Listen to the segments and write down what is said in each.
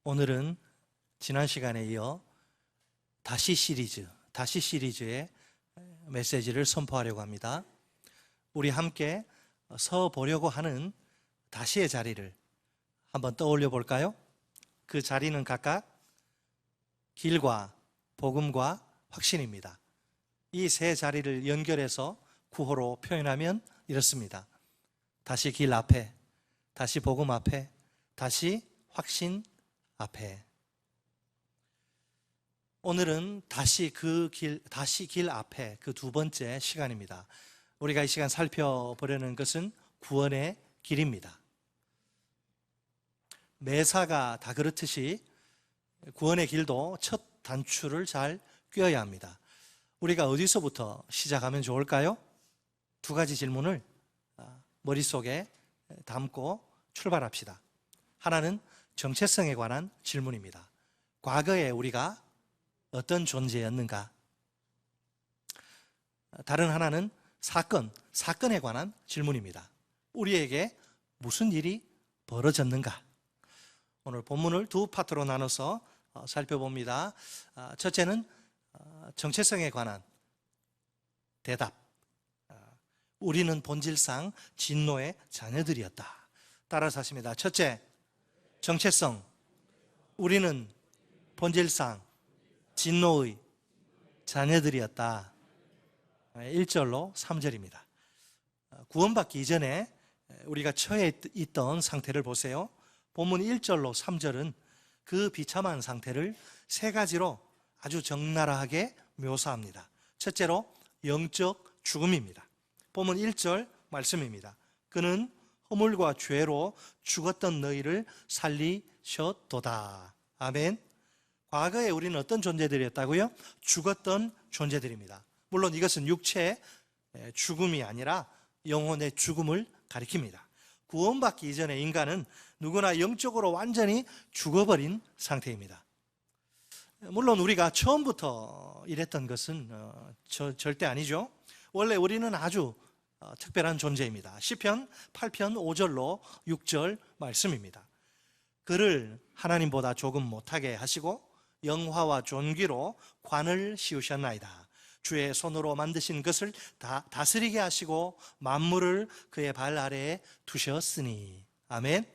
오늘은 지난 시간에 이어 다시 시리즈의 메시지를 선포하려고 합니다. 우리 함께 서 보려고 하는 다시의 자리를 한번 떠올려 볼까요? 그 자리는 각각 길과 복음과 확신입니다. 이 세 자리를 연결해서 구호로 표현하면 이렇습니다. 다시 길 앞에, 다시 복음 앞에, 다시 확신 앞에. 오늘은 다시 길 앞에 그 두 번째 시간입니다. 우리가 이 시간 살펴보려는 것은 구원의 길입니다. 매사가 다 그렇듯이 구원의 길도 첫 단추를 잘 꿰어야 합니다. 우리가 어디서부터 시작하면 좋을까요? 두 가지 질문을 머릿속에 담고 출발합시다. 하나는 정체성에 관한 질문입니다. 과거에 우리가 어떤 존재였는가? 다른 하나는 사건에 관한 질문입니다. 우리에게 무슨 일이 벌어졌는가? 오늘 본문을 두 파트로 나눠서 살펴봅니다. 첫째는 정체성에 관한 대답. 우리는 본질상 진노의 자녀들이었다. 따라서 하십니다. 첫째, 정체성. 우리는 본질상 진노의 자녀들이었다. 1절로 3절입니다. 구원받기 이전에 우리가 처해 있던 상태를 보세요. 본문 1절로 3절은 그 비참한 상태를 세 가지로 아주 적나라하게 묘사합니다. 첫째로 영적 죽음입니다. 본문 1절 말씀입니다. 그는 허물과 죄로 죽었던 너희를 살리셨도다. 아멘. 과거에 우리는 어떤 존재들이었다고요? 죽었던 존재들입니다. 물론 이것은 육체의 죽음이 아니라 영혼의 죽음을 가리킵니다. 구원받기 이전의 인간은 누구나 영적으로 완전히 죽어버린 상태입니다. 물론 우리가 처음부터 이랬던 것은 절대 아니죠. 원래 우리는 아주 특별한 존재입니다. 시편 8편 5절로 6절 말씀입니다. 그를 하나님보다 조금 못하게 하시고 영화와 존귀로 관을 씌우셨나이다. 주의 손으로 만드신 것을 다스리게 하시고 만물을 그의 발 아래에 두셨으니. 아멘.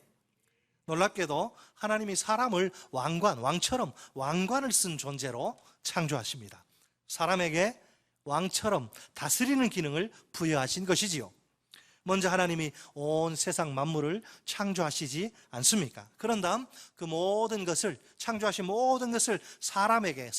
놀랍게도 하나님이 사람을 왕처럼 왕관을 쓴 존재로 창조하십니다. 사람에게 왕처럼 다스리는 기능을 부여하신 것이지요. 먼저 하나님이 온 세상 만물을 창조하시지 않습니까? 그런 다음 그 모든 것을, 창조하신 모든 것을 사람에게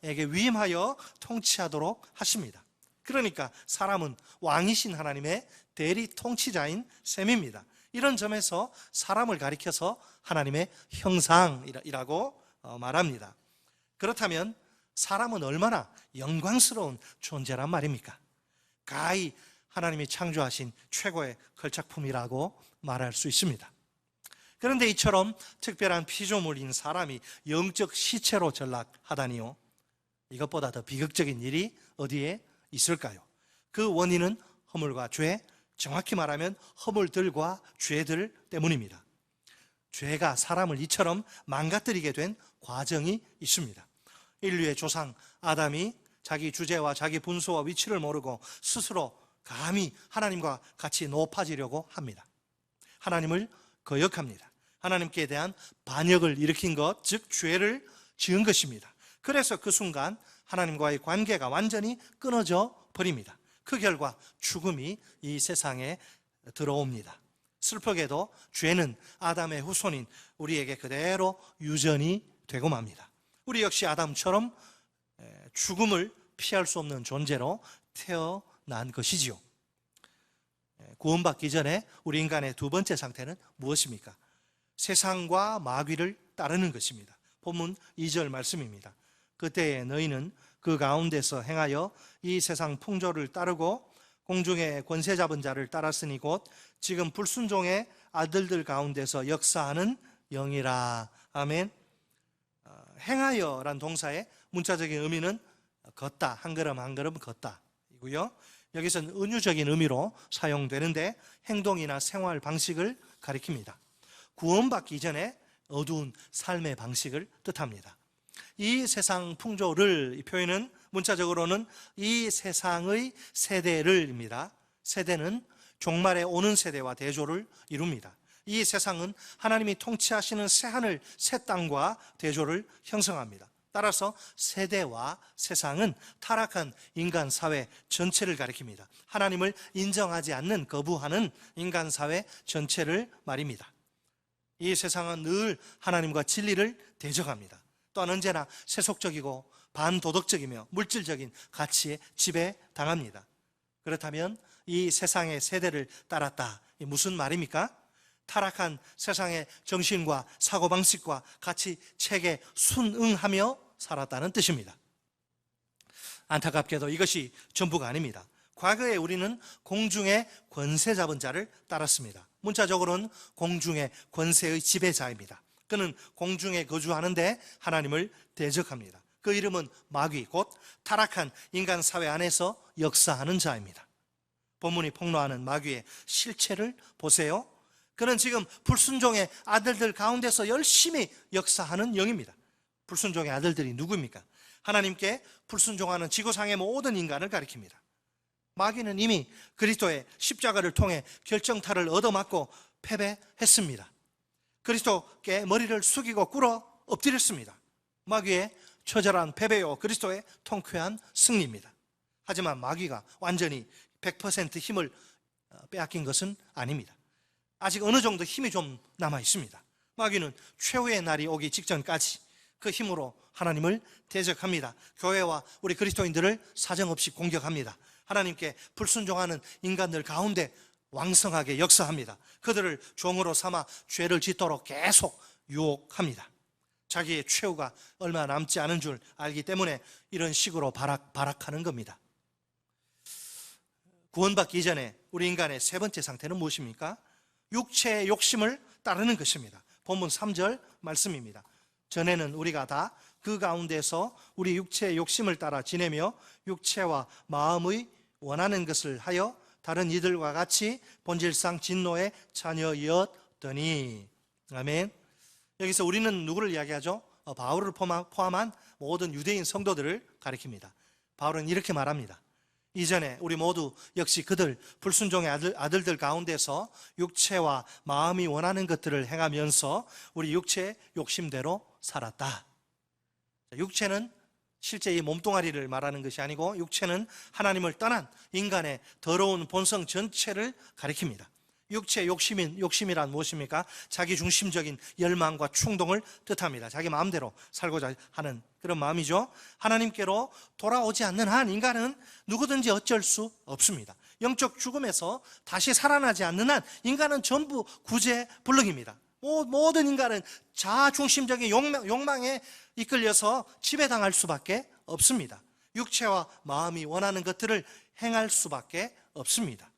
위임하여 통치하도록 하십니다. 그러니까 사람은 왕이신 하나님의 대리 통치자인 셈입니다. 이런 점에서 사람을 가리켜서 하나님의 형상이라고 말합니다. 그렇다면 사람은 얼마나 영광스러운 존재란 말입니까? 가히 하나님이 창조하신 최고의 걸작품이라고 말할 수 있습니다. 그런데 이처럼 특별한 피조물인 사람이 영적 시체로 전락하다니요, 이것보다 더 비극적인 일이 어디에 있을까요? 그 원인은 허물과 죄, 정확히 말하면 허물들과 죄들 때문입니다. 죄가 사람을 이처럼 망가뜨리게 된 과정이 있습니다. 인류의 조상 아담이 자기 주제와 자기 분수와 위치를 모르고 스스로 감히 하나님과 같이 높아지려고 합니다. 하나님을 거역합니다. 하나님께 대한 반역을 일으킨 것, 즉 죄를 지은 것입니다. 그래서 그 순간 하나님과의 관계가 완전히 끊어져 버립니다. 그 결과 죽음이 이 세상에 들어옵니다. 슬프게도 죄는 아담의 후손인 우리에게 그대로 유전이 되고 맙니다. 우리 역시 아담처럼 죽음을 피할 수 없는 존재로 태어난 것이지요. 구원받기 전에 우리 인간의 두 번째 상태는 무엇입니까? 세상과 마귀를 따르는 것입니다. 본문 2절 말씀입니다. 그때에 너희는 그 가운데서 행하여 이 세상 풍조를 따르고 공중의 권세 잡은 자를 따랐으니 곧 지금 불순종의 아들들 가운데서 역사하는 영이라. 아멘. 행하여란 동사의 문자적인 의미는 걷다, 한 걸음 한 걸음 걷다 이고요. 여기서는 은유적인 의미로 사용되는데 행동이나 생활 방식을 가리킵니다. 구원받기 전에 어두운 삶의 방식을 뜻합니다. 이 세상 풍조를, 이 표현은 문자적으로는 이 세상의 세대를입니다. 세대는 종말에 오는 세대와 대조를 이룹니다. 이 세상은 하나님이 통치하시는 새하늘 새 땅과 대조를 형성합니다. 따라서 세대와 세상은 타락한 인간 사회 전체를 가리킵니다. 하나님을 인정하지 않는, 거부하는 인간 사회 전체를 말입니다. 이 세상은 늘 하나님과 진리를 대적합니다. 또한 언제나 세속적이고 반도덕적이며 물질적인 가치에 지배당합니다. 그렇다면 이 세상의 세대를 따랐다, 이 무슨 말입니까? 타락한 세상의 정신과 사고방식과 가치 체계에 순응하며 살았다는 뜻입니다. 안타깝게도 이것이 전부가 아닙니다. 과거에 우리는 공중의 권세 잡은 자를 따랐습니다. 문자적으로는 공중의 권세의 지배자입니다. 그는 공중에 거주하는데 하나님을 대적합니다. 그 이름은 마귀, 곧 타락한 인간 사회 안에서 역사하는 자입니다. 본문이 폭로하는 마귀의 실체를 보세요. 그는 지금 불순종의 아들들 가운데서 열심히 역사하는 영입니다. 불순종의 아들들이 누구입니까? 하나님께 불순종하는 지구상의 모든 인간을 가리킵니다. 마귀는 이미 그리스도의 십자가를 통해 결정타를 얻어맞고 패배했습니다. 그리스도께 머리를 숙이고 꿇어 엎드렸습니다. 마귀의 처절한 패배요, 그리스도의 통쾌한 승리입니다. 하지만 마귀가 완전히 100% 힘을 빼앗긴 것은 아닙니다. 아직 어느 정도 힘이 좀 남아 있습니다. 마귀는 최후의 날이 오기 직전까지 그 힘으로 하나님을 대적합니다. 교회와 우리 그리스도인들을 사정없이 공격합니다. 하나님께 불순종하는 인간들 가운데 왕성하게 역사합니다. 그들을 종으로 삼아 죄를 짓도록 계속 유혹합니다. 자기의 최후가 얼마 남지 않은 줄 알기 때문에 이런 식으로 발악하는 겁니다. 구원받기 이전에 우리 인간의 세 번째 상태는 무엇입니까? 육체의 욕심을 따르는 것입니다. 본문 3절 말씀입니다. 전에는 우리가 다 그 가운데서 우리 육체의 욕심을 따라 지내며 육체와 마음의 원하는 것을 하여 다른 이들과 같이 본질상 진노의 자녀였더니. 아멘. 여기서 우리는 누구를 이야기하죠? 바울을 포함한 모든 유대인 성도들을 가리킵니다. 바울은 이렇게 말합니다. 이전에 우리 모두 역시 그들 불순종의 아들들 가운데서 육체와 마음이 원하는 것들을 행하면서 우리 육체의 욕심대로 살았다. 육체는 실제 이 몸뚱아리를 말하는 것이 아니고 육체는 하나님을 떠난 인간의 더러운 본성 전체를 가리킵니다. 육체의 욕심이란 무엇입니까? 자기 중심적인 열망과 충동을 뜻합니다. 자기 마음대로 살고자 하는 그런 마음이죠. 하나님께로 돌아오지 않는 한 인간은 누구든지 어쩔 수 없습니다. 영적 죽음에서 다시 살아나지 않는 한 인간은 전부 구제불능입니다. 모든 인간은 자아중심적인 욕망에 이끌려서 지배당할 수밖에 없습니다. 육체와 마음이 원하는 것들을 행할 수밖에 없습니다.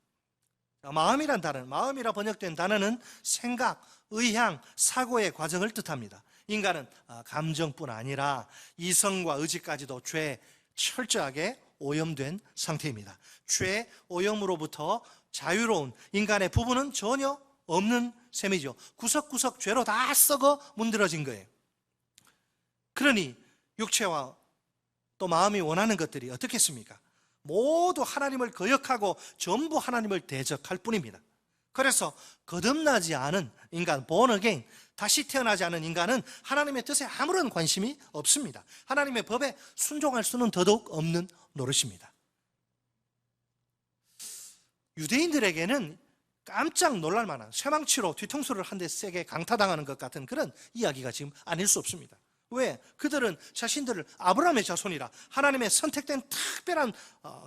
마음이란 단어, 마음이라 번역된 단어는 생각, 의향, 사고의 과정을 뜻합니다. 인간은 감정뿐 아니라 이성과 의지까지도 죄에 철저하게 오염된 상태입니다. 죄 오염으로부터 자유로운 인간의 부분은 전혀 없는 셈이죠. 구석구석 죄로 다 썩어 문드러진 거예요. 그러니 육체와 또 마음이 원하는 것들이 어떻겠습니까? 모두 하나님을 거역하고 전부 하나님을 대적할 뿐입니다. 그래서 거듭나지 않은 인간, born again, 다시 태어나지 않은 인간은 하나님의 뜻에 아무런 관심이 없습니다. 하나님의 법에 순종할 수는 더더욱 없는 노릇입니다. 유대인들에게는 깜짝 놀랄 만한 쇠망치로 뒤통수를 한 대 세게 강타당하는 것 같은 그런 이야기가 지금 아닐 수 없습니다. 왜? 그들은 자신들을 아브라함의 자손이라 하나님의 선택된 특별한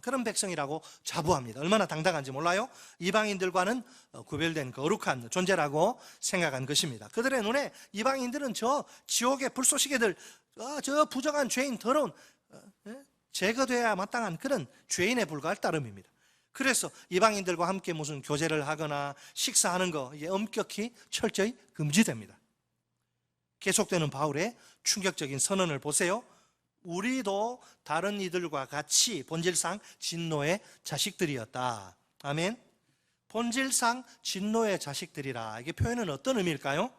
그런 백성이라고 자부합니다. 얼마나 당당한지 몰라요? 이방인들과는 구별된 거룩한 존재라고 생각한 것입니다. 그들의 눈에 이방인들은 저 지옥의 불쏘시개들, 저 부정한 죄인, 더러운, 제거돼야 마땅한 그런 죄인에 불과할 따름입니다. 그래서 이방인들과 함께 무슨 교제를 하거나 식사하는 거, 이게 엄격히 철저히 금지됩니다. 계속되는 바울의 충격적인 선언을 보세요. 우리도 다른 이들과 같이 본질상 진노의 자식들이었다. 아멘. 본질상 진노의 자식들이라. 이게 표현은 어떤 의미일까요?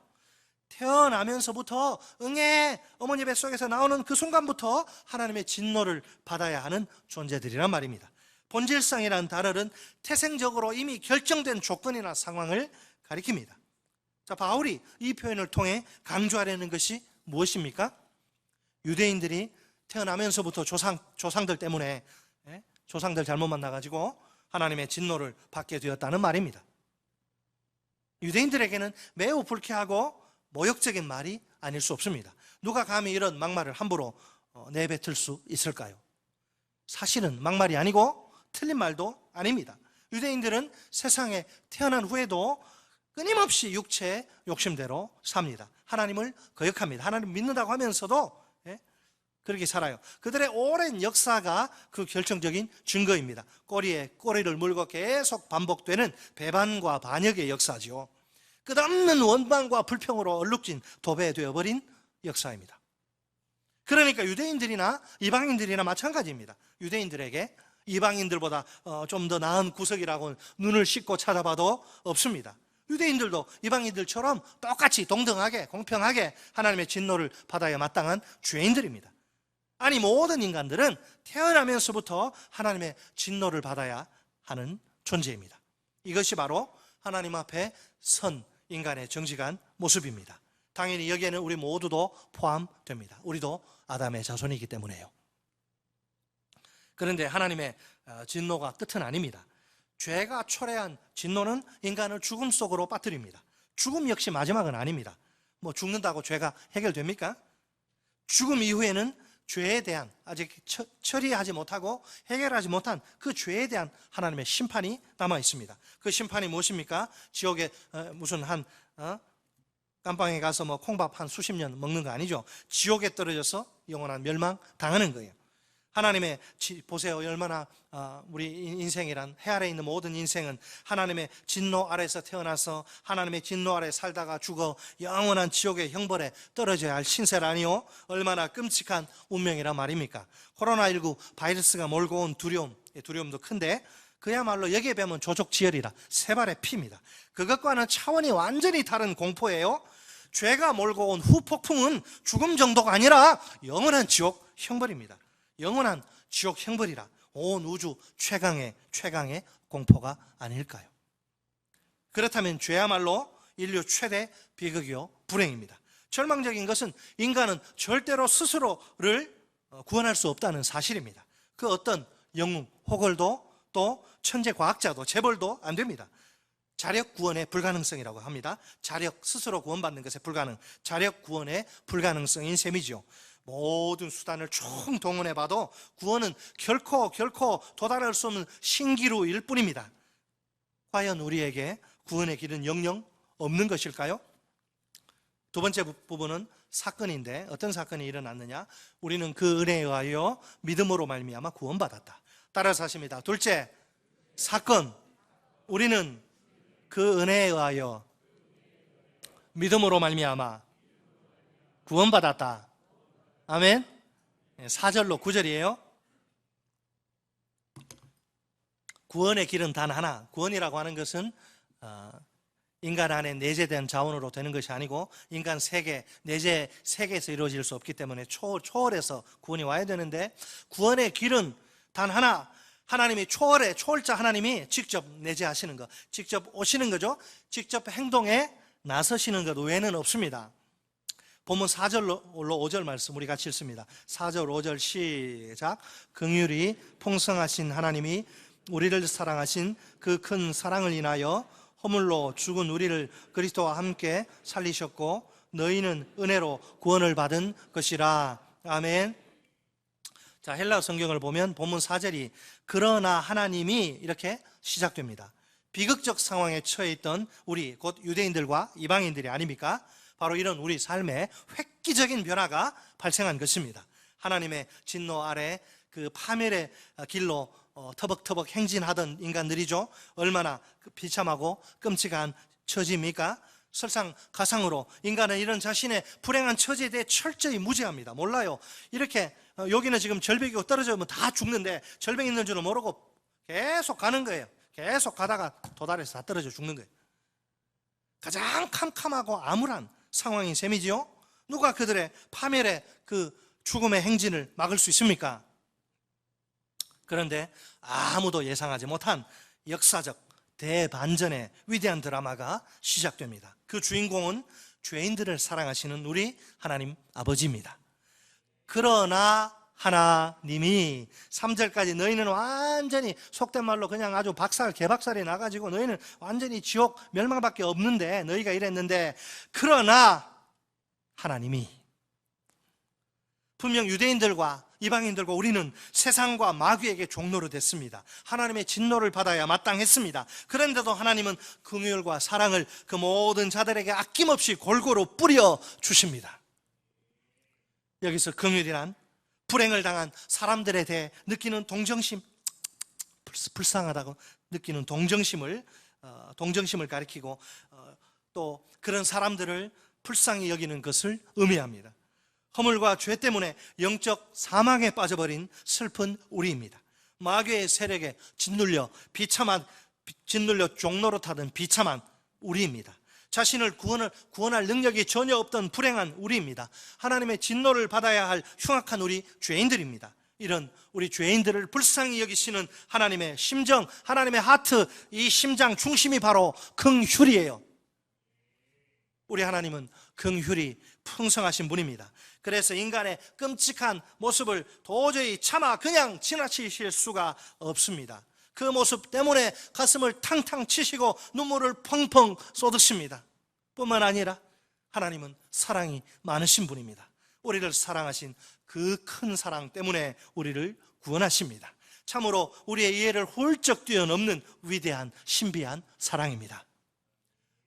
태어나면서부터 응애 어머니 뱃속에서 나오는 그 순간부터 하나님의 진노를 받아야 하는 존재들이란 말입니다. 본질상이라는 단어는 태생적으로 이미 결정된 조건이나 상황을 가리킵니다. 자, 바울이 이 표현을 통해 강조하려는 것이 무엇입니까? 유대인들이 태어나면서부터 조상들 때문에 조상들 잘못 만나가지고 하나님의 진노를 받게 되었다는 말입니다. 유대인들에게는 매우 불쾌하고 모욕적인 말이 아닐 수 없습니다. 누가 감히 이런 막말을 함부로 내뱉을 수 있을까요? 사실은 막말이 아니고 틀린 말도 아닙니다. 유대인들은 세상에 태어난 후에도 끊임없이 육체의 욕심대로 삽니다. 하나님을 거역합니다. 하나님 믿는다고 하면서도 그렇게 살아요. 그들의 오랜 역사가 그 결정적인 증거입니다. 꼬리에 꼬리를 물고 계속 반복되는 배반과 반역의 역사지요. 끝없는 원망과 불평으로 얼룩진 도배되어버린 역사입니다. 그러니까 유대인들이나 이방인들이나 마찬가지입니다. 유대인들에게 이방인들보다 좀 더 나은 구석이라고 눈을 씻고 찾아봐도 없습니다. 유대인들도 이방인들처럼 똑같이 동등하게 공평하게 하나님의 진노를 받아야 마땅한 죄인들입니다. 아니, 모든 인간들은 태어나면서부터 하나님의 진노를 받아야 하는 존재입니다. 이것이 바로 하나님 앞에 선 인간의 정직한 모습입니다. 당연히 여기에는 우리 모두도 포함됩니다. 우리도 아담의 자손이기 때문에요. 그런데 하나님의 진노가 끝은 아닙니다. 죄가 초래한 진노는 인간을 죽음 속으로 빠뜨립니다. 죽음 역시 마지막은 아닙니다. 뭐 죽는다고 죄가 해결됩니까? 죽음 이후에는 죄에 대한 아직 처리하지 못하고 해결하지 못한 그 죄에 대한 하나님의 심판이 남아 있습니다. 그 심판이 무엇입니까? 지옥에 무슨 한 깜빵에 가서 뭐 콩밥 한 수십 년 먹는 거 아니죠. 지옥에 떨어져서 영원한 멸망 당하는 거예요. 하나님의 보세요, 얼마나 우리 인생이란 해 아래 있는 모든 인생은 하나님의 진노 아래서 태어나서 하나님의 진노 아래 살다가 죽어 영원한 지옥의 형벌에 떨어져야 할 신세라니요. 얼마나 끔찍한 운명이란 말입니까? 코로나19 바이러스가 몰고 온 두려움도 큰데 그야말로 여기에 비하면 조족지혈이라 세발의 피입니다. 그것과는 차원이 완전히 다른 공포예요. 죄가 몰고 온 후폭풍은 죽음 정도가 아니라 영원한 지옥 형벌입니다. 영원한 지옥 형벌이라 온 우주 최강의 공포가 아닐까요? 그렇다면 죄야말로 인류 최대 비극이요 불행입니다. 절망적인 것은 인간은 절대로 스스로를 구원할 수 없다는 사실입니다. 그 어떤 영웅, 호걸도 또 천재 과학자도 재벌도 안 됩니다. 자력 구원의 불가능성이라고 합니다. 자력, 스스로 구원받는 것의 불가능, 자력 구원의 불가능성인 셈이죠. 모든 수단을 총동원해봐도 구원은 결코 도달할 수 없는 신기루일 뿐입니다. 과연 우리에게 구원의 길은 영영 없는 것일까요? 두 번째 부분은 사건인데 어떤 사건이 일어났느냐? 우리는 그 은혜에 의하여 믿음으로 말미암아 구원받았다. 따라서 하십니다. 둘째, 사건. 우리는 그 은혜에 의하여 믿음으로 말미암아 구원받았다. 아멘. 4절로 9절이에요. 구원의 길은 단 하나. 구원이라고 하는 것은 인간 안에 내재된 자원으로 되는 것이 아니고 인간 세계, 내재 세계에서 이루어질 수 없기 때문에 초월해서 구원이 와야 되는데 구원의 길은 단 하나. 하나님이 초월자 하나님이 직접 내재하시는 것, 직접 오시는 거죠. 직접 행동에 나서시는 것 외에는 없습니다. 본문 4절로 5절 말씀 우리 같이 읽습니다. 4절 5절 시작. 긍휼이 풍성하신 하나님이 우리를 사랑하신 그 큰 사랑을 인하여 허물로 죽은 우리를 그리스도와 함께 살리셨고 너희는 은혜로 구원을 받은 것이라. 아멘. 자, 헬라어 성경을 보면 본문 4절이 그러나 하나님이 이렇게 시작됩니다. 비극적 상황에 처해 있던 우리 곧 유대인들과 이방인들이 아닙니까? 바로 이런 우리 삶에 획기적인 변화가 발생한 것입니다. 하나님의 진노 아래 그 파멸의 길로 터벅터벅 행진하던 인간들이죠. 얼마나 비참하고 끔찍한 처지입니까? 설상가상으로 인간은 이런 자신의 불행한 처지에 대해 철저히 무지합니다. 몰라요. 이렇게 여기는 지금 절벽이고 떨어지면 다 죽는데 절벽 있는 줄은 모르고 계속 가는 거예요. 계속 가다가 도달해서 다 떨어져 죽는 거예요. 가장 캄캄하고 암울한 상황인 셈이지요. 누가 그들의 파멸의 그 죽음의 행진을 막을 수 있습니까? 그런데 아무도 예상하지 못한 역사적 대반전의 위대한 드라마가 시작됩니다. 그 주인공은 죄인들을 사랑하시는 우리 하나님 아버지입니다. 그러나 하나님이 3절까지 너희는 완전히 속된 말로 그냥 아주 개박살이 나가지고 너희는 완전히 지옥 멸망밖에 없는데, 너희가 이랬는데, 그러나 하나님이 분명 유대인들과 이방인들과 우리는 세상과 마귀에게 종로로 됐습니다. 하나님의 진노를 받아야 마땅했습니다. 그런데도 하나님은 긍휼과 사랑을 그 모든 자들에게 아낌없이 골고루 뿌려 주십니다. 여기서 긍휼이란 불행을 당한 사람들에 대해 느끼는 동정심, 불쌍하다고 느끼는 동정심을 가리키고, 또 그런 사람들을 불쌍히 여기는 것을 의미합니다. 허물과 죄 때문에 영적 사망에 빠져버린 슬픈 우리입니다. 마귀의 세력에 짓눌려 종로로 타던 비참한 우리입니다. 자신을 구원할 능력이 전혀 없던 불행한 우리입니다. 하나님의 진노를 받아야 할 흉악한 우리 죄인들입니다. 이런 우리 죄인들을 불쌍히 여기시는 하나님의 심정, 하나님의 하트, 이 심장 중심이 바로 긍휼이에요. 우리 하나님은 긍휼이 풍성하신 분입니다. 그래서 인간의 끔찍한 모습을 도저히 그냥 지나치실 수가 없습니다. 그 모습 때문에 가슴을 탕탕 치시고 눈물을 펑펑 쏟으십니다. 뿐만 아니라 하나님은 사랑이 많으신 분입니다. 우리를 사랑하신 그 큰 사랑 때문에 우리를 구원하십니다. 참으로 우리의 이해를 훌쩍 뛰어넘는 위대한 신비한 사랑입니다.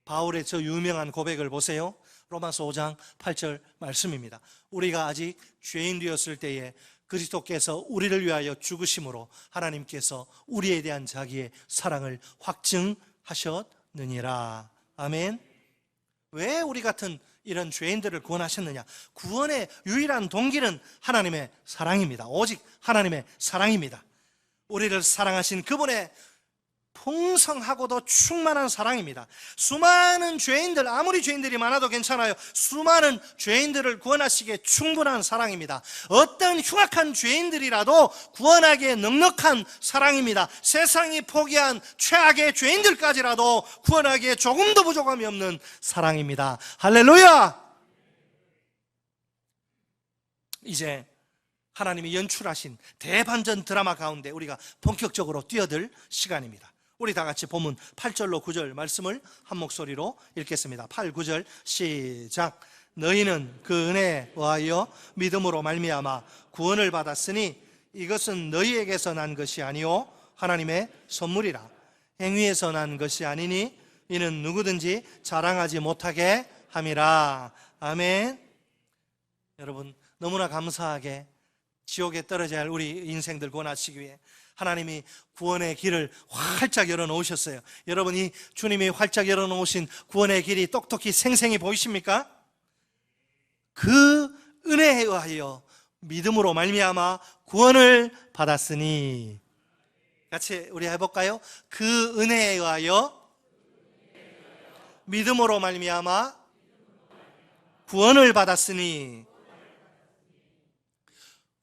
바울의 저 유명한 고백을 보세요. 로마서 5장 8절 말씀입니다. 우리가 아직 죄인 되었을 때에 그리스도께서 우리를 위하여 죽으심으로 하나님께서 우리에 대한 자기의 사랑을 확증하셨느니라. 아멘. 왜 우리 같은 이런 죄인들을 구원하셨느냐? 구원의 유일한 동기는 하나님의 사랑입니다. 오직 하나님의 사랑입니다. 우리를 사랑하신 그분의 풍성하고도 충만한 사랑입니다. 수많은 죄인들, 아무리 죄인들이 많아도 괜찮아요. 수많은 죄인들을 구원하시기에 충분한 사랑입니다. 어떤 흉악한 죄인들이라도 구원하기에 넉넉한 사랑입니다. 세상이 포기한 최악의 죄인들까지라도 구원하기에 조금도 부족함이 없는 사랑입니다. 할렐루야! 이제 하나님이 연출하신 대반전 드라마 가운데 우리가 본격적으로 뛰어들 시간입니다. 우리 다 같이 본문 8절로 9절 말씀을 한 목소리로 읽겠습니다. 8, 9절 시작. 너희는 그 은혜에 의하여 믿음으로 말미암아 구원을 받았으니 이것은 너희에게서 난 것이 아니요 하나님의 선물이라. 행위에서 난 것이 아니니 이는 누구든지 자랑하지 못하게 함이라. 아멘. 여러분, 너무나 감사하게 지옥에 떨어져야 할 우리 인생들 구원하시기 위해 하나님이 구원의 길을 활짝 열어놓으셨어요. 여러분, 이 주님이 활짝 열어놓으신 구원의 길이 똑똑히 생생히 보이십니까? 그 은혜에 의하여 믿음으로 말미암아 구원을 받았으니, 같이 우리 해볼까요? 그 은혜에 의하여 믿음으로 말미암아 구원을 받았으니.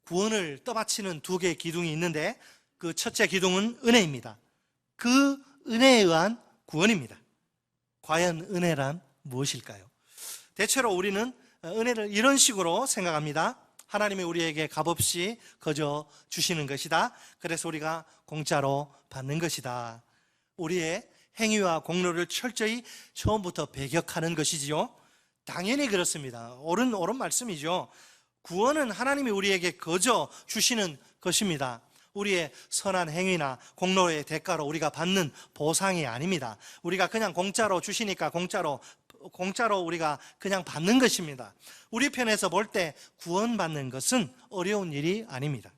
구원을 떠받치는 두 개의 기둥이 있는데 그 첫째 기둥은 은혜입니다. 그 은혜에 의한 구원입니다. 과연 은혜란 무엇일까요? 대체로 우리는 은혜를 이런 식으로 생각합니다. 하나님이 우리에게 값없이 거저 주시는 것이다. 그래서 우리가 공짜로 받는 것이다. 우리의 행위와 공로를 철저히 처음부터 배격하는 것이지요. 당연히 그렇습니다. 옳은 말씀이죠. 구원은 하나님이 우리에게 거저 주시는 것입니다. 우리의 선한 행위나 공로의 대가로 우리가 받는 보상이 아닙니다. 우리가 그냥 공짜로 주시니까 공짜로 우리가 그냥 받는 것입니다. 우리 편에서 볼 때 구원받는 것은 어려운 일이 아닙니다.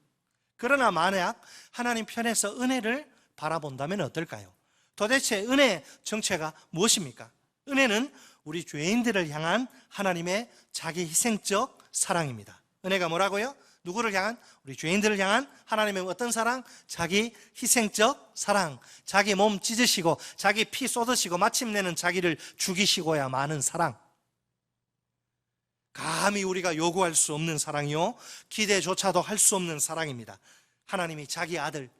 그러나 만약 하나님 편에서 은혜를 바라본다면 어떨까요? 도대체 은혜의 정체가 무엇입니까? 은혜는 우리 죄인들을 향한 하나님의 자기 희생적 사랑입니다. 은혜가 뭐라고요? 누구를 향한? 우리 죄인들을 향한 하나님의 어떤 사랑? 자기 희생적 사랑. 자기 몸 찢으시고 자기 피 쏟으시고 마침내는 자기를 죽이시고야 마는 사랑. 감히 우리가 요구할 수 없는 사랑이요, 기대조차도 할 수 없는 사랑입니다. 하나님이 자기 아들을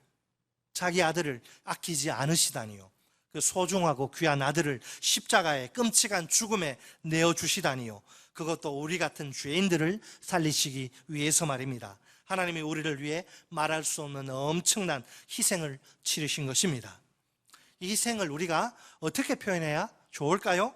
아끼지 않으시다니요, 그 소중하고 귀한 아들을 십자가의 끔찍한 죽음에 내어주시다니요, 그것도 우리 같은 죄인들을 살리시기 위해서 말입니다. 하나님이 우리를 위해 말할 수 없는 엄청난 희생을 치르신 것입니다. 이 희생을 우리가 어떻게 표현해야 좋을까요?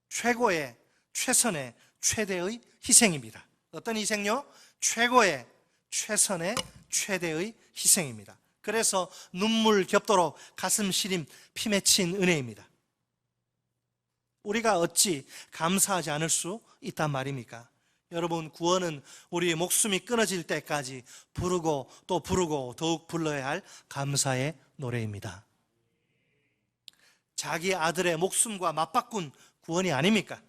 최고의, 최선의, 최대의 희생입니다. 어떤 희생요? 최고의, 최선의, 최대의 희생입니다. 그래서 눈물 겹도록 가슴 시림 피 맺힌 은혜입니다. 우리가 어찌 감사하지 않을 수 있단 말입니까? 여러분, 구원은 우리의 목숨이 끊어질 때까지 부르고 또 부르고 더욱 불러야 할 감사의 노래입니다. 자기 아들의 목숨과 맞바꾼 구원이 아닙니까?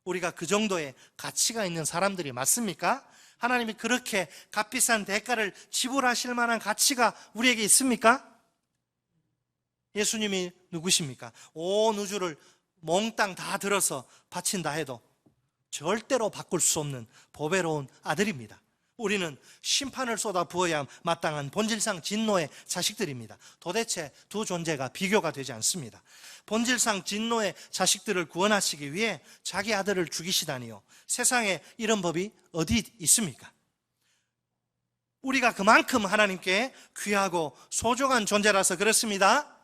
우리가 그 정도의 가치가 있는 사람들이 맞습니까? 하나님이 그렇게 값비싼 대가를 지불하실 만한 가치가 우리에게 있습니까? 예수님이 누구십니까? 온 우주를 몽땅 다 들어서 바친다 해도 절대로 바꿀 수 없는 보배로운 아들입니다. 우리는 심판을 쏟아 부어야 마땅한 본질상 진노의 자식들입니다. 도대체 두 존재가 비교가 되지 않습니다. 본질상 진노의 자식들을 구원하시기 위해 자기 아들을 죽이시다니요, 세상에 이런 법이 어디 있습니까? 우리가 그만큼 하나님께 귀하고 소중한 존재라서 그렇습니다.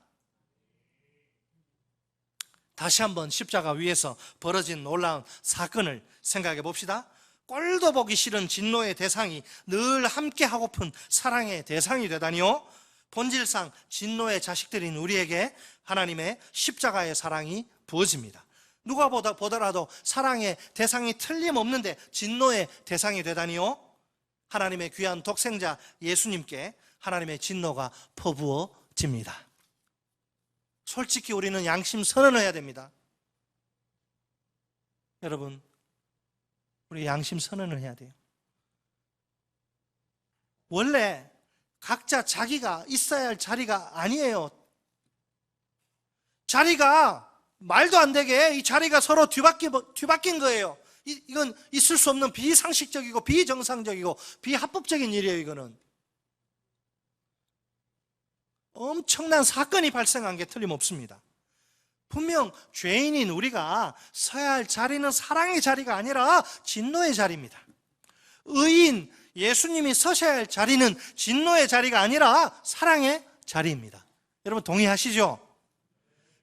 다시 한번 십자가 위에서 벌어진 놀라운 사건을 생각해 봅시다. 꼴도 보기 싫은 진노의 대상이 늘 함께 하고픈 사랑의 대상이 되다니요, 본질상 진노의 자식들인 우리에게 하나님의 십자가의 사랑이 부어집니다. 누가 보더라도 사랑의 대상이 틀림없는데 진노의 대상이 되다니요, 하나님의 귀한 독생자 예수님께 하나님의 진노가 퍼부어집니다. 솔직히 우리는 양심 선언을 해야 됩니다. 여러분, 우리 양심 선언을 해야 돼요. 원래 각자 자기가 있어야 할 자리가 아니에요. 자리가 말도 안 되게 이 자리가 서로 뒤바뀐 거예요. 이건 있을 수 없는 비상식적이고 비정상적이고 비합법적인 일이에요. 이거는 엄청난 사건이 발생한 게 틀림없습니다. 분명 죄인인 우리가 서야 할 자리는 사랑의 자리가 아니라 진노의 자리입니다. 의인 예수님이 서셔야 할 자리는 진노의 자리가 아니라 사랑의 자리입니다. 여러분 동의하시죠?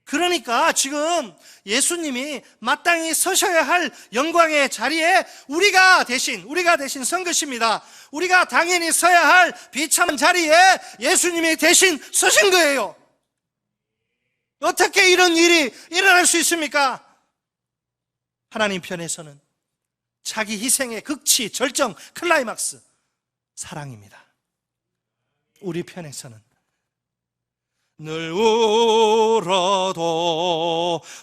그러니까 지금 예수님이 마땅히 서셔야 할 영광의 자리에 우리가 대신 선 것입니다. 우리가 당연히 서야 할 비참한 자리에 예수님이 대신 서신 거예요. 어떻게 이런 일이 일어날 수 있습니까? 하나님 편에서는 자기 희생의 극치, 절정, 클라이막스 사랑입니다. 우리 편에서는 늘 울어도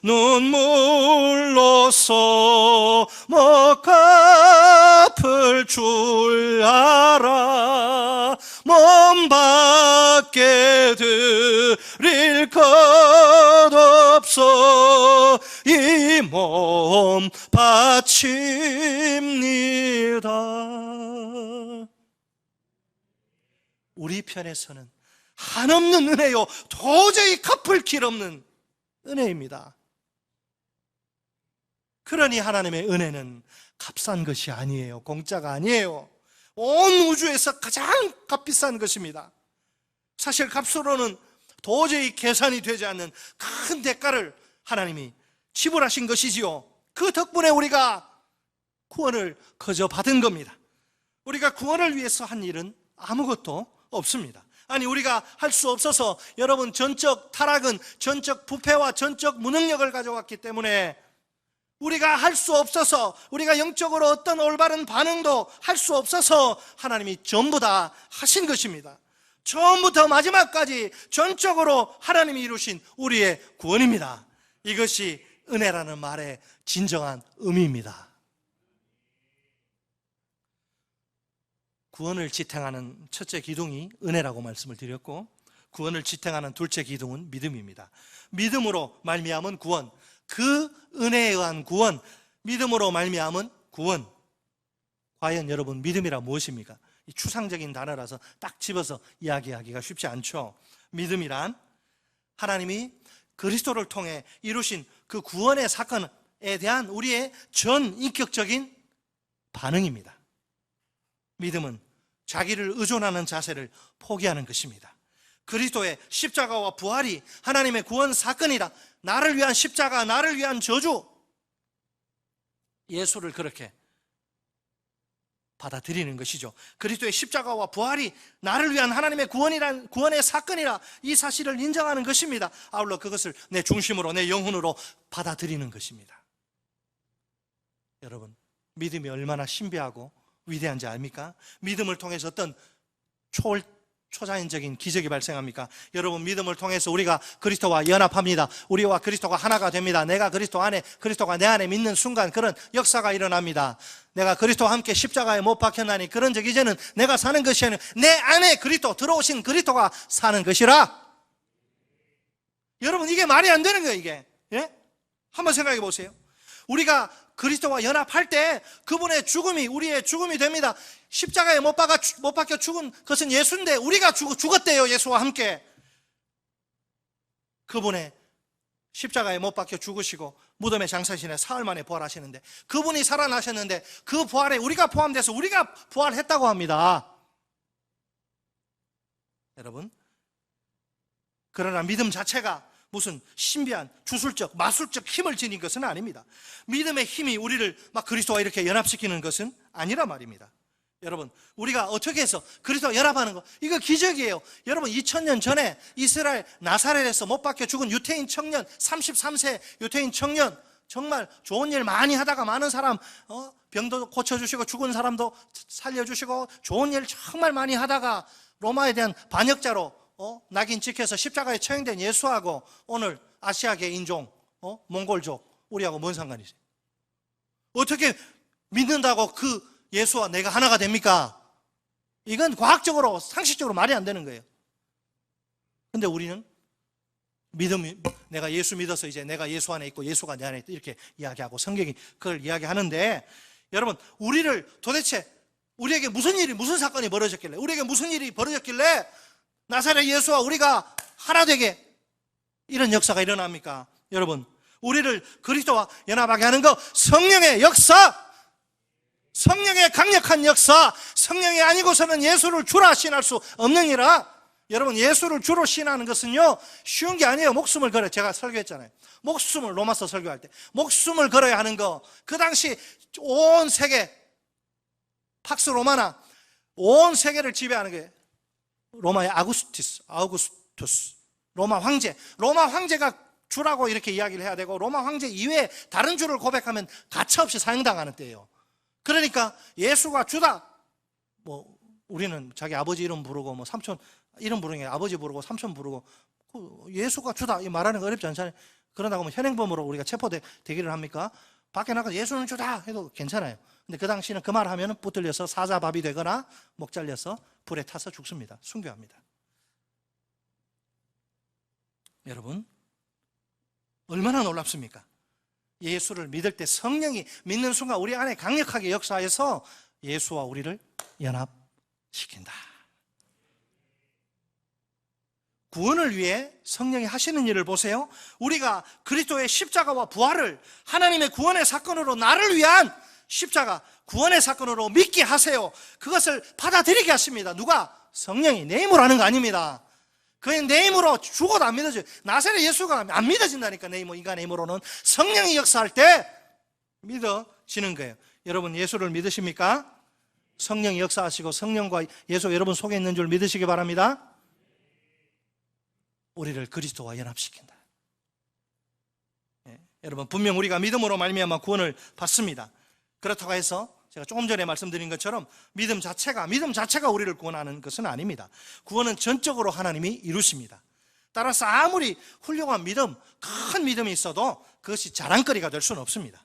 눈물로써 못 갚을 줄 알아 몸 밖에 드릴 것 없어 이 몸 바칩니다. 우리 편에서는 한없는 은혜요, 도저히 갚을 길 없는 은혜입니다. 그러니 하나님의 은혜는 값싼 것이 아니에요. 공짜가 아니에요. 온 우주에서 가장 값비싼 것입니다. 사실 값으로는 도저히 계산이 되지 않는 큰 대가를 하나님이 지불하신 것이지요. 그 덕분에 우리가 구원을 거저 받은 겁니다. 우리가 구원을 위해서 한 일은 아무것도 없습니다. 아니 우리가 할 수 없어서, 여러분 전적 타락은 전적 부패와 전적 무능력을 가져왔기 때문에 우리가 할 수 없어서, 우리가 영적으로 어떤 올바른 반응도 할 수 없어서 하나님이 전부 다 하신 것입니다. 처음부터 마지막까지 전적으로 하나님이 이루신 우리의 구원입니다. 이것이 은혜라는 말의 진정한 의미입니다. 구원을 지탱하는 첫째 기둥이 은혜라고 말씀을 드렸고, 구원을 지탱하는 둘째 기둥은 믿음입니다. 믿음으로 말미암은 구원, 그 은혜에 의한 구원, 믿음으로 말미암은 구원, 과연 여러분 믿음이라 무엇입니까? 이 추상적인 단어라서 딱 집어서 이야기하기가 쉽지 않죠. 믿음이란 하나님이 그리스도를 통해 이루신 그 구원의 사건에 대한 우리의 전 인격적인 반응입니다. 믿음은 자기를 의존하는 자세를 포기하는 것입니다. 그리스도의 십자가와 부활이 하나님의 구원 사건이라, 나를 위한 십자가, 나를 위한 저주, 예수를 그렇게 받아들이는 것이죠. 그리스도의 십자가와 부활이 나를 위한 하나님의 구원의 사건이라 이 사실을 인정하는 것입니다. 아울러 그것을 내 중심으로, 내 영혼으로 받아들이는 것입니다. 여러분, 믿음이 얼마나 신비하고 위대한지 압니까? 믿음을 통해서 어떤 초자연적인 기적이 발생합니까? 여러분, 믿음을 통해서 우리가 그리스도와 연합합니다. 우리와 그리스도가 하나가 됩니다. 내가 그리스도 안에, 그리스도가 내 안에 믿는 순간 그런 역사가 일어납니다. 내가 그리스도와 함께 십자가에 못 박혔나니 그런즉 이제는 내가 사는 것이 아니라 내 안에 그리스도, 들어오신 그리스도가 사는 것이라. 여러분, 이게 말이 안 되는 거예요, 이게. 예? 한번 생각해 보세요. 우리가 그리스도와 연합할 때 그분의 죽음이 우리의 죽음이 됩니다. 십자가에 못 박혀 죽은 것은 예수인데 우리가 죽었대요. 예수와 함께. 그분의 십자가에 못 박혀 죽으시고 무덤에 장사시네 사흘 만에 부활하시는데, 그분이 살아나셨는데 그 부활에 우리가 포함돼서 우리가 부활했다고 합니다. 여러분, 그러나 믿음 자체가 무슨 신비한 주술적, 마술적 힘을 지닌 것은 아닙니다. 믿음의 힘이 우리를 막 그리스도와 이렇게 연합시키는 것은 아니란 말입니다. 여러분, 우리가 어떻게 해서 그리스도와 연합하는 거, 이거 기적이에요. 여러분, 2000년 전에 이스라엘 나사렛에서 못 박혀 죽은 유태인 청년, 33세 유태인 청년, 정말 좋은 일 많이 하다가 많은 사람 병도 고쳐주시고 죽은 사람도 살려주시고 좋은 일 정말 많이 하다가 로마에 대한 반역자로 낙인 찍혀서 십자가에 처형된 예수하고 오늘 아시아계 인종, 몽골족, 우리하고 뭔 상관이세요? 어떻게 믿는다고 그 예수와 내가 하나가 됩니까? 이건 과학적으로, 상식적으로 말이 안 되는 거예요. 근데 우리는 내가 예수 믿어서 이제 내가 예수 안에 있고 예수가 내 안에 있다, 이렇게 이야기하고 성경이 그걸 이야기하는데, 여러분, 도대체 우리에게 무슨 사건이 벌어졌길래, 우리에게 무슨 일이 벌어졌길래 나사렛 예수와 우리가 하나 되게 이런 역사가 일어납니까? 여러분, 우리를 그리스도와 연합하게 하는 거 성령의 역사, 성령의 강력한 역사, 성령이 아니고서는 예수를 주라 신할 수 없느니라. 여러분, 예수를 주로 신하는 것은요 쉬운 게 아니에요. 목숨을 걸어요. 제가 설교했잖아요. 목숨을, 로마서 설교할 때 목숨을 걸어야 하는 거, 그 당시 온 세계, 팍스 로마나 온 세계를 지배하는 게 로마의 아우구스투스 로마 황제가 주라고 이렇게 이야기를 해야 되고, 로마 황제 이외에 다른 주를 고백하면 가차없이 사형당하는 때예요. 그러니까 예수가 주다, 우리는 자기 아버지 이름 부르고 삼촌 이름 부르는 게 아버지 부르고 삼촌 부르고, 예수가 주다 이 말하는 거 어렵지 않잖아요. 그러다 보면 현행범으로 우리가 체포되기를 합니까? 밖에 나가서 예수는 주다 해도 괜찮아요. 근데 그 당시는 그 말 하면 붙들려서 사자밥이 되거나 목 잘려서 불에 타서 죽습니다. 순교합니다. 여러분, 얼마나 놀랍습니까? 예수를 믿을 때 성령이 믿는 순간 우리 안에 강력하게 역사해서 예수와 우리를 연합시킨다. 구원을 위해 성령이 하시는 일을 보세요. 우리가 그리스도의 십자가와 부활을 하나님의 구원의 사건으로, 나를 위한 십자가 구원의 사건으로 믿게 하세요. 그것을 받아들이게 하십니다. 누가? 성령이. 내 힘으로 하는 거 아닙니다. 그냥 내 힘으로 죽어도 안 믿어져요. 나사렛 예수가 안 믿어진다니까. 내 힘으로, 인간의 힘으로는. 성령이 역사할 때 믿어지는 거예요. 여러분, 예수를 믿으십니까? 성령이 역사하시고 성령과 예수 여러분 속에 있는 줄 믿으시기 바랍니다. 우리를 그리스도와 연합시킨다. 여러분, 분명 우리가 믿음으로 말미암아 구원을 받습니다. 그렇다고 해서 제가 조금 전에 말씀드린 것처럼 믿음 자체가 우리를 구원하는 것은 아닙니다. 구원은 전적으로 하나님이 이루십니다. 따라서 아무리 훌륭한 믿음, 큰 믿음이 있어도 그것이 자랑거리가 될 수는 없습니다.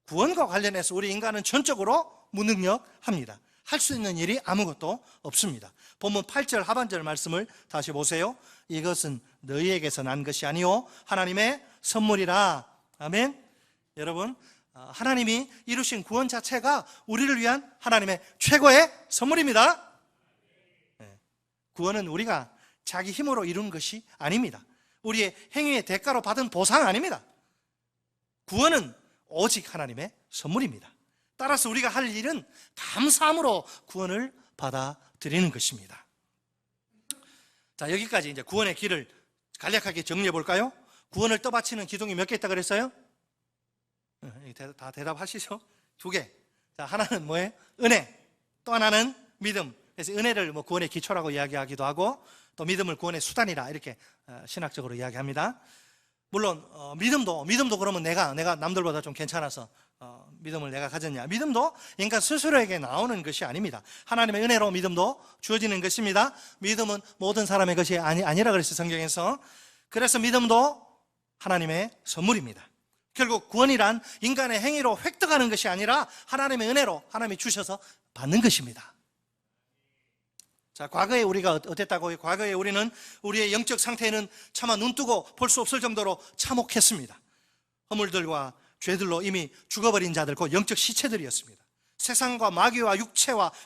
구원과 관련해서 우리 인간은 전적으로 무능력합니다. 할 수 있는 일이 아무것도 없습니다. 본문 8절 하반절 말씀을 다시 보세요. 이것은 너희에게서 난 것이 아니요 하나님의 선물이라. 아멘. 여러분, 하나님이 이루신 구원 자체가 우리를 위한 하나님의 최고의 선물입니다. 구원은 우리가 자기 힘으로 이룬 것이 아닙니다. 우리의 행위의 대가로 받은 보상 아닙니다. 구원은 오직 하나님의 선물입니다. 따라서 우리가 할 일은 감사함으로 구원을 받아들이는 것입니다. 자, 여기까지 이제 구원의 길을 간략하게 정리해 볼까요? 구원을 떠받치는 기둥이 몇 개 있다 그랬어요? 다 대답하시죠? 2개. 자, 하나는 뭐예요? 은혜. 또 하나는 믿음. 그래서 은혜를 구원의 기초라고 이야기하기도 하고, 또 믿음을 구원의 수단이라 이렇게 신학적으로 이야기합니다. 물론 믿음도 그러면 내가 남들보다 좀 괜찮아서 믿음을 내가 가졌냐? 믿음도 인간 스스로에게 나오는 것이 아닙니다. 하나님의 은혜로 믿음도 주어지는 것입니다. 믿음은 모든 사람의 것이 아니라 그랬어요, 성경에서. 그래서 믿음도 하나님의 선물입니다. 결국 구원이란 인간의 행위로 획득하는 것이 아니라 하나님의 은혜로 하나님이 주셔서 받는 것입니다. 자, 과거에 우리가 어땠다고요? 과거에 우리는 우리의 영적 상태는 차마 눈뜨고 볼 수 없을 정도로 참혹했습니다. 허물들과 죄들로 이미 죽어버린 자들, 그 영적 시체들이었습니다. 세상과 마귀와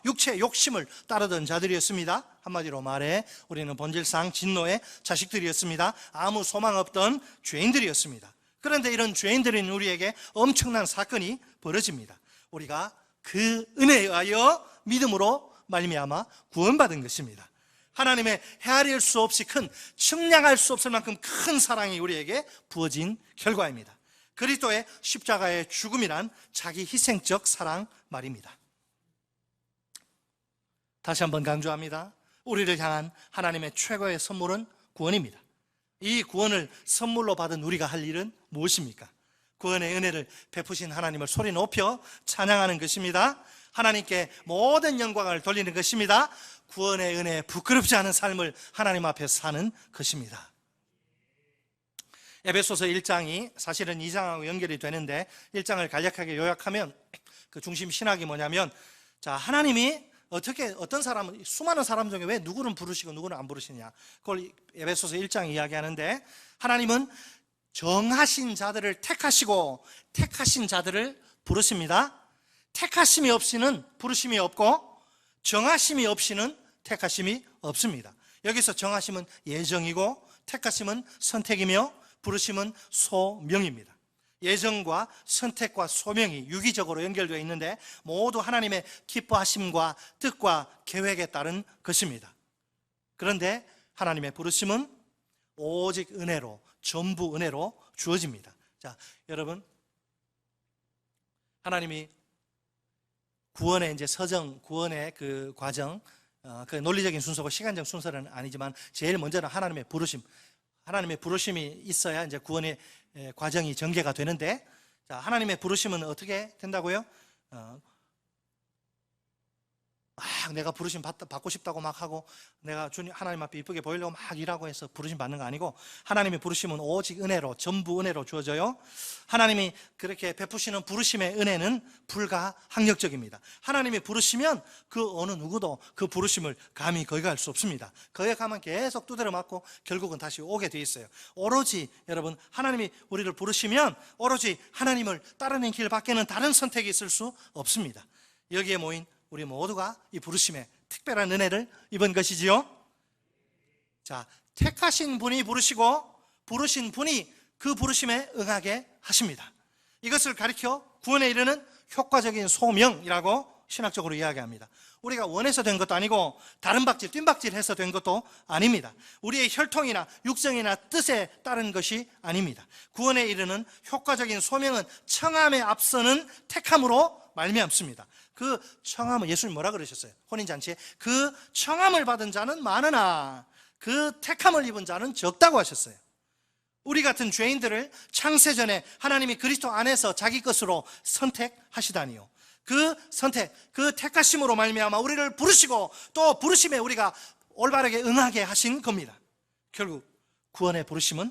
육체의 욕심을 따르던 자들이었습니다. 한마디로 말해 우리는 본질상 진노의 자식들이었습니다. 아무 소망 없던 죄인들이었습니다. 그런데 이런 죄인들인 우리에게 엄청난 사건이 벌어집니다. 우리가 그 은혜에 의하여 믿음으로 말미암아 구원받은 것입니다. 하나님의 헤아릴 수 없이 큰, 측량할 수 없을 만큼 큰 사랑이 우리에게 부어진 결과입니다. 그리스도의 십자가의 죽음이란 자기 희생적 사랑 말입니다. 다시 한번 강조합니다. 우리를 향한 하나님의 최고의 선물은 구원입니다. 이 구원을 선물로 받은 우리가 할 일은 무엇입니까? 구원의 은혜를 베푸신 하나님을 소리 높여 찬양하는 것입니다. 하나님께 모든 영광을 돌리는 것입니다. 구원의 은혜에 부끄럽지 않은 삶을 하나님 앞에서 사는 것입니다. 에베소서 1장이 사실은 2장하고 연결이 되는데 1장을 간략하게 요약하면 그 중심 신학이 뭐냐면, 자, 하나님이 어떤 사람은, 수많은 사람 중에 왜 누구는 부르시고 누구는 안 부르시냐, 그걸 에베소서 1장이 이야기하는데, 하나님은 정하신 자들을 택하시고 택하신 자들을 부르십니다. 택하심이 없이는 부르심이 없고 정하심이 없이는 택하심이 없습니다. 여기서 정하심은 예정이고 택하심은 선택이며 부르심은 소명입니다. 예정과 선택과 소명이 유기적으로 연결되어 있는데 모두 하나님의 기뻐하심과 뜻과 계획에 따른 것입니다. 그런데 하나님의 부르심은 오직 은혜로, 전부 은혜로 주어집니다. 자, 여러분, 하나님이 구원의 이제 구원의 그 과정, 그 논리적인 순서고 시간적 순서는 아니지만 제일 먼저는 하나님의 부르심이 있어야 이제 구원의 과정이 전개가 되는데, 자, 하나님의 부르심은 어떻게 된다고요? 내가 부르심 받고 싶다고 막 하고 내가 하나님 앞에 이쁘게 보이려고 막 일하고 해서 부르심 받는 거 아니고, 하나님의 부르심은 오직 은혜로, 전부 은혜로 주어져요. 하나님이 그렇게 베푸시는 부르심의 은혜는 불가항력적입니다. 하나님이 부르시면 그 어느 누구도 그 부르심을 감히 거역할 수 없습니다. 거역하면 계속 두드려 맞고 결국은 다시 오게 돼 있어요. 오로지 여러분, 하나님이 우리를 부르시면 오로지 하나님을 따르는 길 밖에는 다른 선택이 있을 수 없습니다. 여기에 모인 우리 모두가 이 부르심에 특별한 은혜를 입은 것이지요. 자, 택하신 분이 부르시고 부르신 분이 그 부르심에 응하게 하십니다. 이것을 가리켜 구원에 이르는 효과적인 소명이라고 신학적으로 이야기합니다. 우리가 원해서 된 것도 아니고 다른 박질, 뜀박질해서 된 것도 아닙니다. 우리의 혈통이나 육정이나 뜻에 따른 것이 아닙니다. 구원에 이르는 효과적인 소명은 청함에 앞서는 택함으로 말미암습니다. 그 청함을, 예수님 뭐라 그러셨어요? 혼인잔치에 그 청함을 받은 자는 많으나 그 택함을 입은 자는 적다고 하셨어요. 우리 같은 죄인들을 창세전에 하나님이 그리스도 안에서 자기 것으로 선택하시다니요, 그 선택, 그 택하심으로 말미암아 우리를 부르시고 또 부르심에 우리가 올바르게 응하게 하신 겁니다. 결국 구원의 부르심은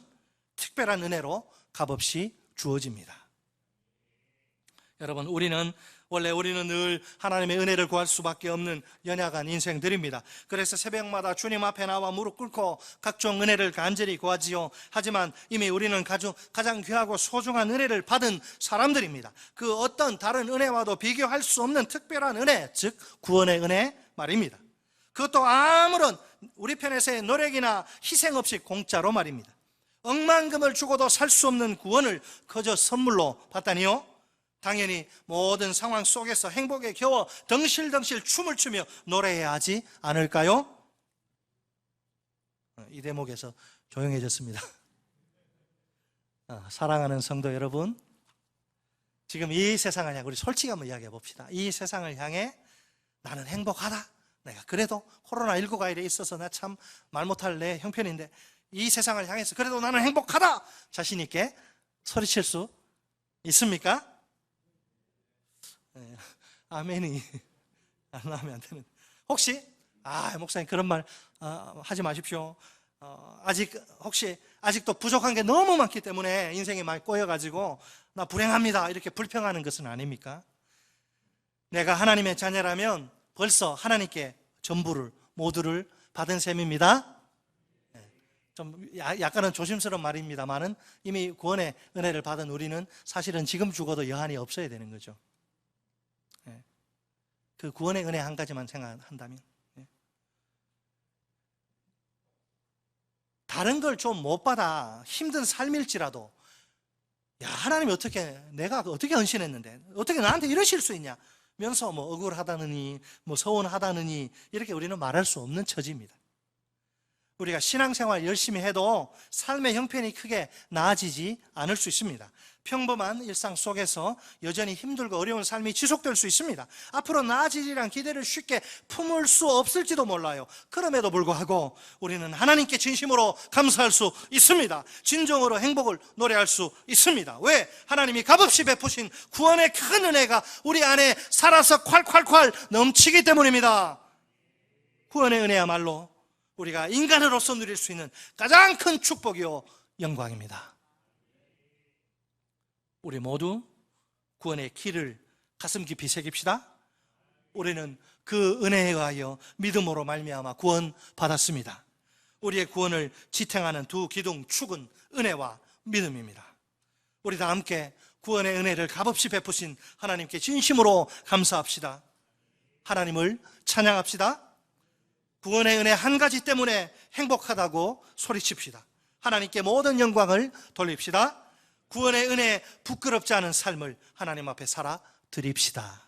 특별한 은혜로 값없이 주어집니다. 여러분, 우리는 원래 우리는 늘 하나님의 은혜를 구할 수밖에 없는 연약한 인생들입니다. 그래서 새벽마다 주님 앞에 나와 무릎 꿇고 각종 은혜를 간절히 구하지요. 하지만 이미 우리는 가장 귀하고 소중한 은혜를 받은 사람들입니다. 그 어떤 다른 은혜와도 비교할 수 없는 특별한 은혜, 즉 구원의 은혜 말입니다. 그것도 아무런 우리 편에서의 노력이나 희생 없이 공짜로 말입니다. 억만금을 주고도 살 수 없는 구원을 그저 선물로 받다니요? 당연히 모든 상황 속에서 행복에 겨워 덩실덩실 춤을 추며 노래해야 하지 않을까요? 이 대목에서 조용해졌습니다. 사랑하는 성도 여러분, 지금 이 세상을 향해 우리 솔직히 한번 이야기해 봅시다. 이 세상을 향해 나는 행복하다. 내가 그래도 코로나19가 이래 있어서 나 참 말 못할 내 형편인데 이 세상을 향해서 그래도 나는 행복하다. 자신 있게 소리칠 수 있습니까? 네, 아멘이 안 나오면 안 되는. 혹시 목사님 그런 말 하지 마십시오. 아직도 부족한 게 너무 많기 때문에 인생이 많이 꼬여가지고 나 불행합니다 이렇게 불평하는 것은 아닙니까? 내가 하나님의 자녀라면 벌써 하나님께 전부를 모두를 받은 셈입니다. 좀 약간은 조심스러운 말입니다만은 이미 구원의 은혜를 받은 우리는 사실은 지금 죽어도 여한이 없어야 되는 거죠. 그 구원의 은혜 한 가지만 생각한다면 다른 걸 좀 못 받아 힘든 삶일지라도 하나님이 내가 어떻게 헌신했는데 어떻게 나한테 이러실 수 있냐 면서 억울하다느니 서운하다느니 이렇게 우리는 말할 수 없는 처지입니다. 우리가 신앙생활 열심히 해도 삶의 형편이 크게 나아지지 않을 수 있습니다. 평범한 일상 속에서 여전히 힘들고 어려운 삶이 지속될 수 있습니다. 앞으로 나아지리란 기대를 쉽게 품을 수 없을지도 몰라요. 그럼에도 불구하고 우리는 하나님께 진심으로 감사할 수 있습니다. 진정으로 행복을 노래할 수 있습니다. 왜? 하나님이 값없이 베푸신 구원의 큰 은혜가 우리 안에 살아서 콸콸콸 넘치기 때문입니다. 구원의 은혜야말로 우리가 인간으로서 누릴 수 있는 가장 큰 축복이요 영광입니다. 우리 모두 구원의 키를 가슴 깊이 새깁시다. 우리는 그 은혜에 의하여 믿음으로 말미암아 구원 받았습니다. 우리의 구원을 지탱하는 두 기둥 축은 은혜와 믿음입니다. 우리 다 함께 구원의 은혜를 값없이 베푸신 하나님께 진심으로 감사합시다. 하나님을 찬양합시다. 구원의 은혜 한 가지 때문에 행복하다고 소리칩시다. 하나님께 모든 영광을 돌립시다. 구원의 은혜에 부끄럽지 않은 삶을 하나님 앞에 살아 드립시다.